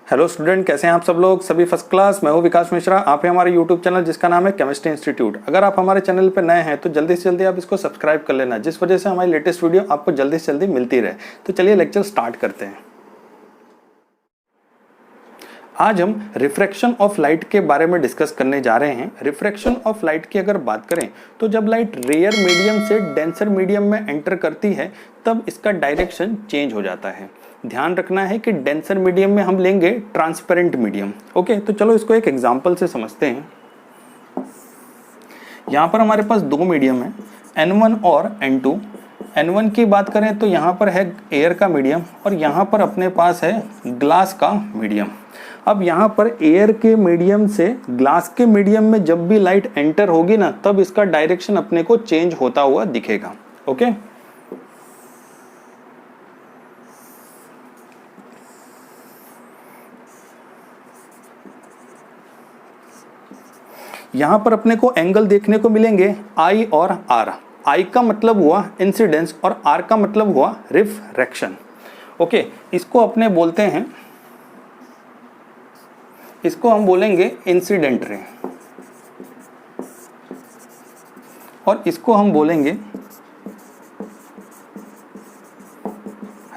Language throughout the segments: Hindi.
हेलो स्टूडेंट, कैसे हैं आप सब लोग? सभी फर्स्ट क्लास। मैं हूं विकास मिश्रा। आप हैं हमारे यूट्यूब चैनल जिसका नाम है केमिस्ट्री इंस्टीट्यूट। अगर आप हमारे चैनल पर नए हैं तो जल्दी से जल्दी आप इसको सब्सक्राइब कर लेना, जिस वजह से हमारी लेटेस्ट वीडियो आपको जल्दी से जल्दी मिलती रहे। तो चलिए लेक्चर स्टार्ट करते हैं। आज हम रिफ्रैक्शन ऑफ लाइट के बारे में डिस्कस करने जा रहे हैं। रिफ्रैक्शन ऑफ लाइट की अगर बात करें तो जब लाइट रेयर मीडियम से डेंसर मीडियम में एंटर करती है तब इसका डायरेक्शन चेंज हो जाता है। ध्यान रखना है कि डेंसर मीडियम में हम लेंगे ट्रांसपेरेंट मीडियम। ओके, तो चलो इसको एक एग्जांपल से समझते हैं। यहाँ पर हमारे पास दो मीडियम है, N1 और N2। N1 की बात करें तो यहाँ पर है एयर का मीडियम और यहाँ पर अपने पास है ग्लास का मीडियम। अब यहाँ पर एयर के मीडियम से ग्लास के मीडियम में जब भी लाइट एंटर होगी ना, तब इसका डायरेक्शन अपने को चेंज होता हुआ दिखेगा। ओके, यहाँ पर अपने को एंगल देखने को मिलेंगे I और R। I का मतलब हुआ इंसिडेंस और R का मतलब हुआ रिफ्रैक्शन। ओके, इसको अपने बोलते हैं, इसको हम बोलेंगे इंसिडेंट रे और इसको हम बोलेंगे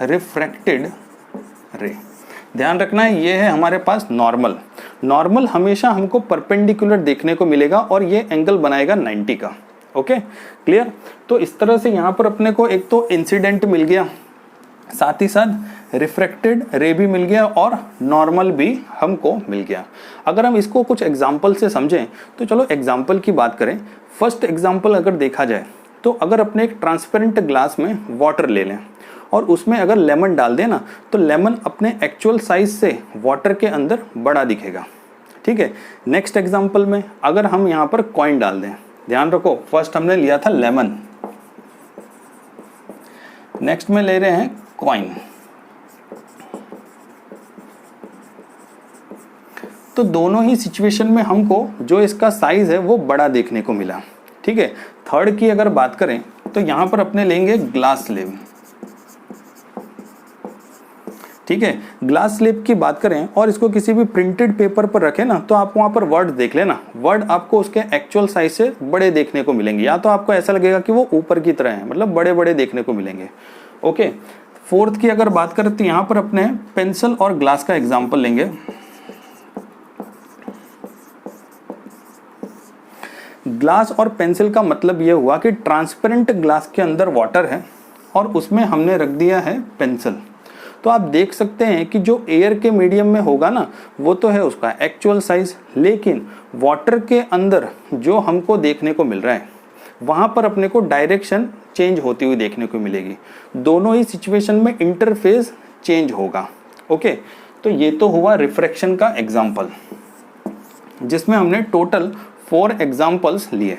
रिफ्रैक्टेड रे। ध्यान रखना है, ये है हमारे पास नॉर्मल। नॉर्मल हमेशा हमको परपेंडिकुलर देखने को मिलेगा और ये एंगल बनाएगा 90 का। Okay, clear? तो इस तरह से यहाँ पर अपने को एक तो इंसिडेंट मिल गया, साथ ही साथ रिफ्रैक्टेड रे भी मिल गया और नॉर्मल भी हमको मिल गया। अगर हम इसको कुछ एग्जाम्पल से समझें तो चलो एग्जाम्पल की बात करें। फर्स्ट एग्जाम्पल अगर देखा जाए तो अगर अपने एक ट्रांसपेरेंट ग्लास में वाटर ले लें और उसमें अगर लेमन डाल दें ना, तो लेमन अपने एक्चुअल साइज से वाटर के अंदर बड़ा दिखेगा। ठीक है, नेक्स्ट एग्जाम्पल में अगर हम यहाँ पर कॉइन डाल दें, ध्यान रखो फर्स्ट हमने लिया था लेमन, नेक्स्ट में ले रहे हैं कॉइन, तो दोनों ही सिचुएशन में हमको जो इसका साइज है वो बड़ा देखने को मिला। ठीक है, थर्ड की अगर बात करें तो यहां पर अपने लेंगे ग्लास स्लेब। ठीक है, ग्लास स्लेब की बात करें और इसको किसी भी प्रिंटेड पेपर पर रखें ना, तो आप वहां पर वर्ड देख लेना, वर्ड आपको उसके एक्चुअल साइज से बड़े देखने को मिलेंगे, या तो आपको ऐसा लगेगा कि वो ऊपर की तरह है, मतलब बड़े बड़े देखने को मिलेंगे। ओके, फोर्थ की अगर बात करें तो यहां पर अपने पेंसिल और ग्लास का एग्जाम्पल लेंगे। ग्लास और पेंसिल का मतलब यह हुआ कि ट्रांसपेरेंट ग्लास के अंदर वाटर है और उसमें हमने रख दिया है पेंसिल। तो आप देख सकते हैं कि जो एयर के मीडियम में होगा ना, वो तो है उसका एक्चुअल साइज, लेकिन वाटर के अंदर जो हमको देखने को मिल रहा है वहां पर अपने को डायरेक्शन चेंज होती हुई देखने को मिलेगी। दोनों ही सिचुएशन में इंटरफेस चेंज होगा। ओके, तो ये तो हुआ रिफ्रैक्शन का एग्जाम्पल, जिसमें हमने टोटल 4 एग्जाम्पल्स लिए।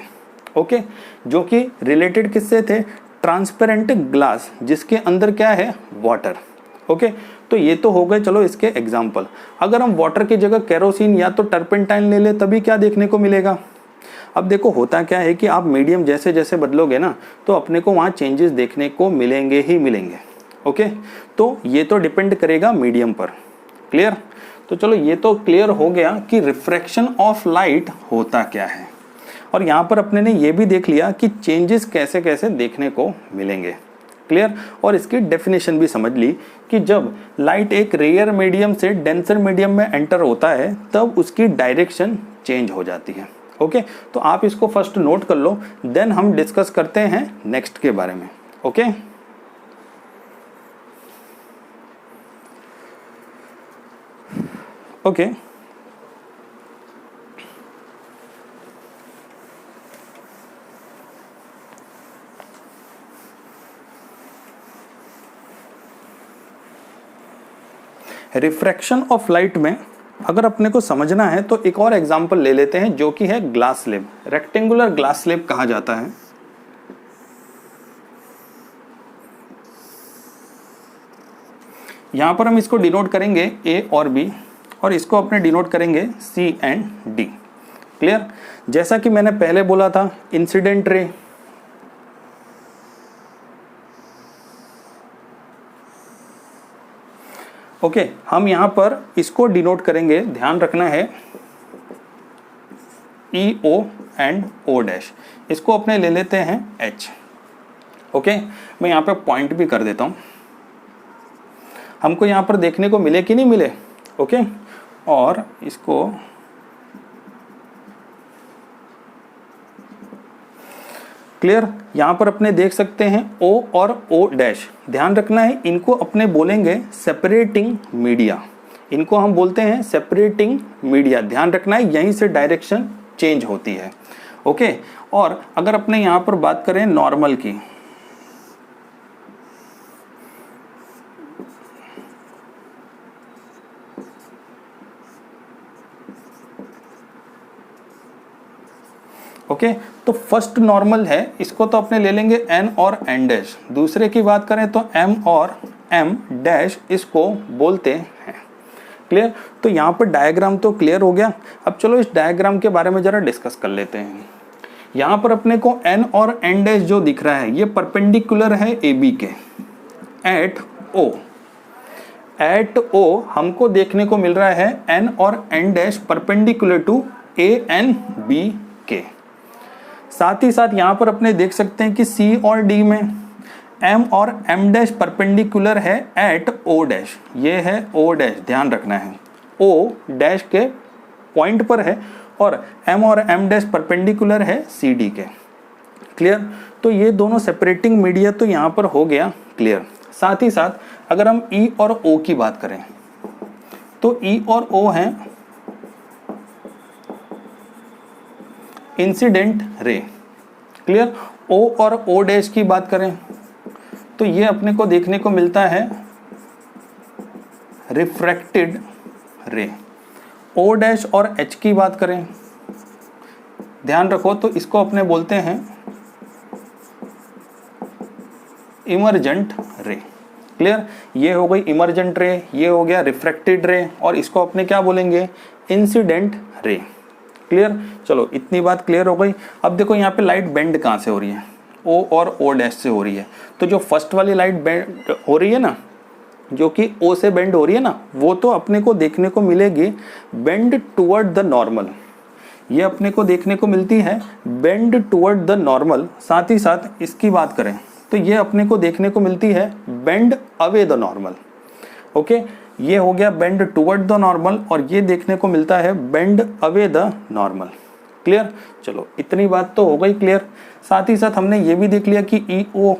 ओके, जो कि रिलेटेड किससे थे? ट्रांसपेरेंट ग्लास जिसके अंदर क्या है? वाटर। ओके, तो ये तो हो गए चलो इसके एग्जाम्पल। अगर हम वाटर की जगह केरोसिन या तो टर्पेंटाइन ले ले तभी क्या देखने को मिलेगा? अब देखो होता क्या है कि आप मीडियम जैसे जैसे बदलोगे ना, तो अपने को वहाँ चेंजेस देखने को मिलेंगे ही मिलेंगे। ओके, तो ये तो डिपेंड करेगा मीडियम पर। क्लियर? तो चलो ये तो क्लियर हो गया कि रिफ्रैक्शन ऑफ लाइट होता क्या है, और यहाँ पर अपने ने ये भी देख लिया कि चेंजेस कैसे कैसे देखने को मिलेंगे। क्लियर? और इसकी डेफिनेशन भी समझ ली कि जब लाइट एक रेयर मीडियम से डेंसर मीडियम में एंटर होता है तब उसकी डायरेक्शन चेंज हो जाती है। ओके, तो आप इसको फर्स्ट नोट कर लो, देन हम डिस्कस करते हैं नेक्स्ट के बारे में। Okay, okay, refraction of light में अगर अपने को समझना है तो एक और एग्जांपल ले लेते हैं, जो कि है glass slab. Rectangular glass slab कहा जाता है। यहां पर हम इसको डिनोट करेंगे A और B और इसको अपने डिनोट करेंगे C एंड D। क्लियर? जैसा कि मैंने पहले बोला था, इंसिडेंट रे, ओके, हम यहाँ पर इसको डिनोट करेंगे, ध्यान रखना है ई ओ एंड ओ डैश, इसको अपने ले लेते हैं एच। ओके, मैं यहाँ पे पॉइंट भी कर देता हूँ, हमको यहाँ पर देखने को मिले कि नहीं मिले। ओके, और इसको क्लियर, यहाँ पर अपने देख सकते हैं O और O डैश, ध्यान रखना है इनको अपने बोलेंगे सेपरेटिंग मीडिया, इनको हम बोलते हैं सेपरेटिंग मीडिया, ध्यान रखना है यहीं से डायरेक्शन चेंज होती है। ओके, और अगर अपने यहाँ पर बात करें नॉर्मल की, ओके, तो फर्स्ट नॉर्मल है, इसको तो अपने ले लेंगे n और n डैश। दूसरे की बात करें तो m और m डैश, इसको बोलते हैं। क्लियर, तो यहाँ पर डायग्राम तो क्लियर हो गया। अब चलो इस डायग्राम के बारे में जरा डिस्कस कर लेते हैं। यहाँ पर अपने को n और n डैश जो दिख रहा है ये परपेंडिकुलर है AB के एट O। एट O हमको देखने को मिल रहा है n और n dash perpendicular to AN B के। साथ ही साथ यहाँ पर अपने देख सकते हैं कि C और D में M और M डैश परपेंडिकुलर है एट O डैश, ये है O डैश, ध्यान रखना है O डैश के पॉइंट पर है और M और M डैश परपेंडिकुलर है CD के। क्लियर, तो ये दोनों सेपरेटिंग मीडिया तो यहाँ पर हो गया क्लियर। साथ ही साथ अगर हम E और O की बात करें तो E और O हैं इंसिडेंट रे। क्लियर, O और O डैश की बात करें तो ये अपने को देखने को मिलता है रिफ्रैक्टेड रे। O डैश और H की बात करें, ध्यान रखो, तो इसको अपने बोलते हैं इमर्जेंट रे। क्लियर, ये हो गई इमर्जेंट रे, ये हो गया रिफ्रैक्टेड रे, और इसको अपने क्या बोलेंगे, इंसिडेंट रे। क्लियर, चलो इतनी बात क्लियर हो गई। अब देखो यहाँ पे लाइट बेंड कहाँ से हो रही है, O और O डैश से हो रही है। तो जो फर्स्ट वाली लाइट बेंड हो रही है ना, जो कि O से बेंड हो रही है ना, वो तो अपने को देखने को मिलेगी बेंड टुवर्ड द नॉर्मल, ये अपने को देखने को मिलती है बेंड टुवर्ड द नॉर्मल। साथ ही साथ इसकी बात करें तो ये अपने को देखने को मिलती है bend away the normal. Okay, ये हो गया बेंड टुवर्ड द नॉर्मल और ये देखने को मिलता है bend away the normal. Clear, चलो इतनी बात तो हो गई क्लियर। साथ ही साथ हमने ये भी देख लिया कि ई ओ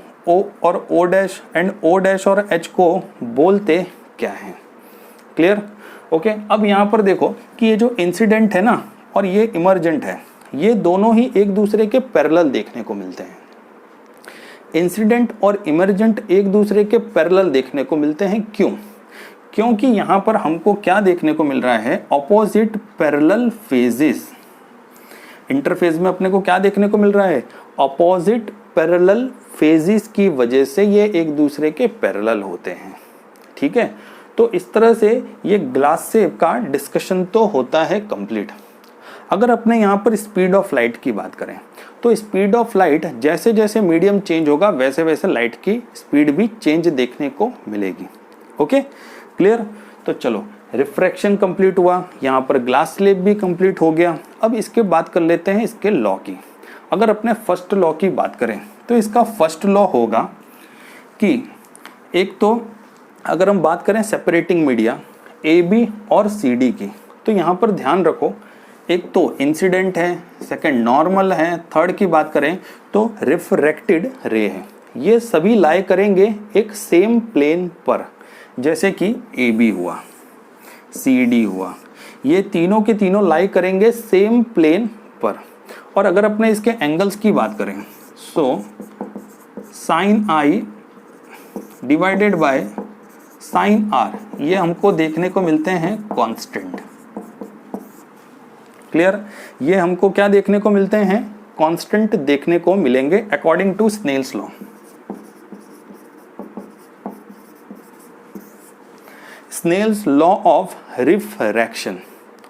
और O dash and O dash और एच को बोलते क्या हैं। क्लियर, ओके, अब यहाँ पर देखो कि ये जो इंसिडेंट है ना और ये इमर्जेंट है, ये दोनों ही एक दूसरे के पैरेलल देखने को मिलते हैं। इंसिडेंट और इमर्जेंट एक दूसरे के पैरेलल देखने को मिलते हैं, क्यों? क्योंकि यहाँ पर हमको क्या देखने को मिल रहा है, ऑपोजिट पैरेलल फेजेस। इंटरफेज में अपने को क्या देखने को मिल रहा है, ऑपोजिट पैरेलल फेजेस की वजह से ये एक दूसरे के पैरेलल होते हैं। ठीक है, तो इस तरह से ये ग्लास शेप का डिस्कशन तो होता है कंप्लीट। अगर अपने यहाँ पर स्पीड ऑफ लाइट की बात करें तो स्पीड ऑफ लाइट जैसे जैसे मीडियम चेंज होगा वैसे वैसे लाइट की स्पीड भी चेंज देखने को मिलेगी। ओके, क्लियर, तो चलो रिफ्रैक्शन कंप्लीट हुआ, यहाँ पर ग्लास स्लेब भी कंप्लीट हो गया। अब इसके बात कर लेते हैं इसके लॉ की। अगर अपने फर्स्ट लॉ की बात करें तो इसका फर्स्ट लॉ होगा कि एक तो अगर हम बात करें सेपरेटिंग मीडिया ए बी और सी डी की, तो यहाँ पर ध्यान रखो एक तो इंसिडेंट है, सेकंड नॉर्मल है, थर्ड की बात करें तो रिफ्रैक्टेड रे है। ये सभी लाई करेंगे एक सेम प्लेन पर, जैसे कि ए बी हुआ, सी डी हुआ, ये तीनों के तीनों लाई करेंगे सेम प्लेन पर। और अगर अपने इसके एंगल्स की बात करें so sine i divided by sine r, ये हमको देखने को मिलते हैं कांस्टेंट। क्लियर, ये हमको क्या देखने को मिलते हैं, कांस्टेंट देखने को मिलेंगे according to Snell's law. Snell's law of refraction.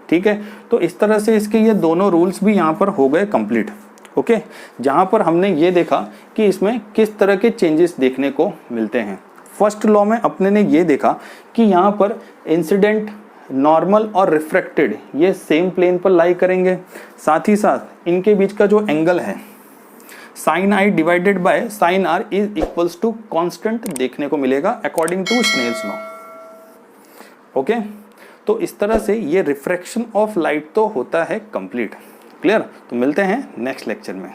ठीक है, तो इस तरह से इसके ये दोनों रूल्स भी यहाँ पर हो गए कंप्लीट। ओके, जहाँ पर हमने ये देखा कि इसमें किस तरह के चेंजेस देखने को मिलते हैं। फर्स्ट लॉ में अपने ने ये देखा कि यहाँ पर इंसिडेंट, नॉर्मल और रिफ्रैक्टेड ये सेम प्लेन पर लाई करेंगे, साथ ही साथ इनके बीच का जो एंगल है sine i divided by sine r is equals to constant देखने को मिलेगा according to Snell's law. Okay, तो इस तरह से ये रिफ्रैक्शन ऑफ लाइट तो होता है कंप्लीट। क्लियर? तो मिलते हैं नेक्स्ट लेक्चर में।